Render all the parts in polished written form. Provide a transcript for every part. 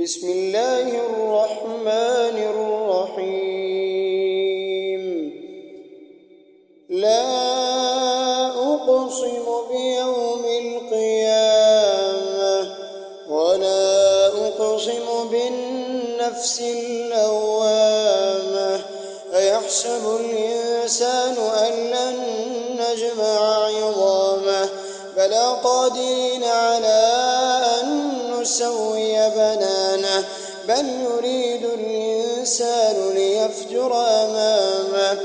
بسم الله الرحمن الرحيم. لا أقسم بيوم القيامة ولا أقسم بالنفس اللوامة. أيحسب الإنسان أن لن نجمع عظامه بلى قادرين على أن نسوي بنانه بل يريد الإنسان ليفجر أمامه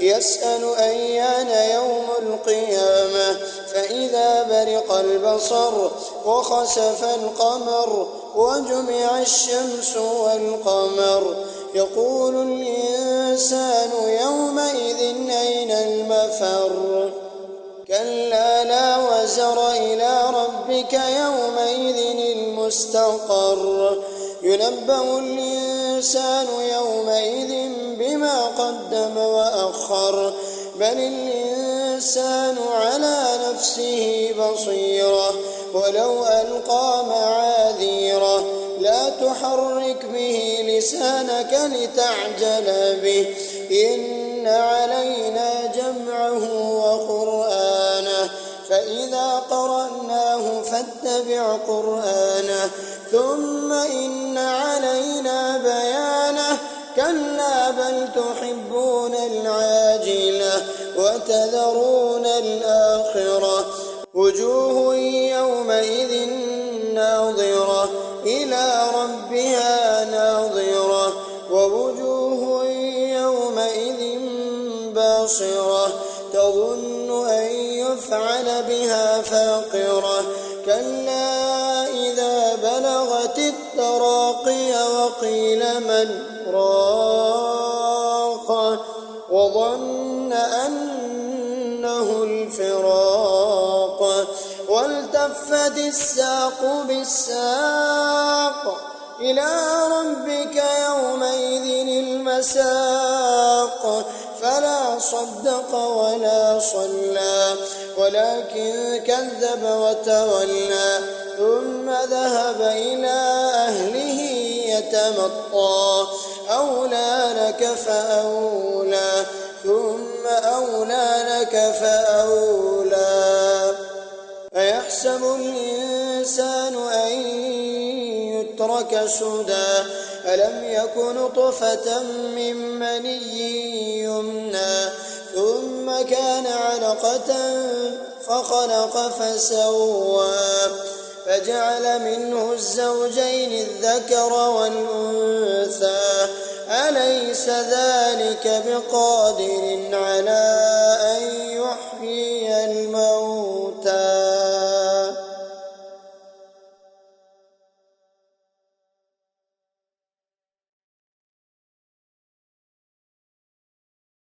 يسأل أيان يوم القيامة فإذا برق البصر وخسف القمر وجمع الشمس والقمر يقول الإنسان يومئذ أين المفر كلا لا وزر إلى ربك يومئذ المستقر ينبأ الإنسان يومئذ بما قدم وأخر بل الإنسان على نفسه بصيرة ولو ألقى معاذيره لا تحرك به لسانك لتعجل به إن علينا جمعه وقرآنه فإذا قرأناه فاتبع قرآنه ثم إن علينا بيانه كلا بل تحبون العاجلة وتذرون الآخرة وجوه يومئذ ناظرة إلى ربها ناظرة ووجوه يومئذ باصرة تظن أن يفعل بها فاقرة كلا إذا بلغت التراقي وقيل من راق وظن أنه الفراق والتفت الساق بالساق إلى ربك يومئذ المساق فلا صدق ولا صلى ولكن كذب وتولى ثم ذهب إلى أهله يتمطى أولى لك فأولى ثم أولى لك فأولى أيحسب الإنسان أن يترك سدى ألم يك نطفة من مني يمنى ثم كان علقة فخلق فسوى فجعل منه الزوجين الذكر والأنثى أليس ذلك بقادر على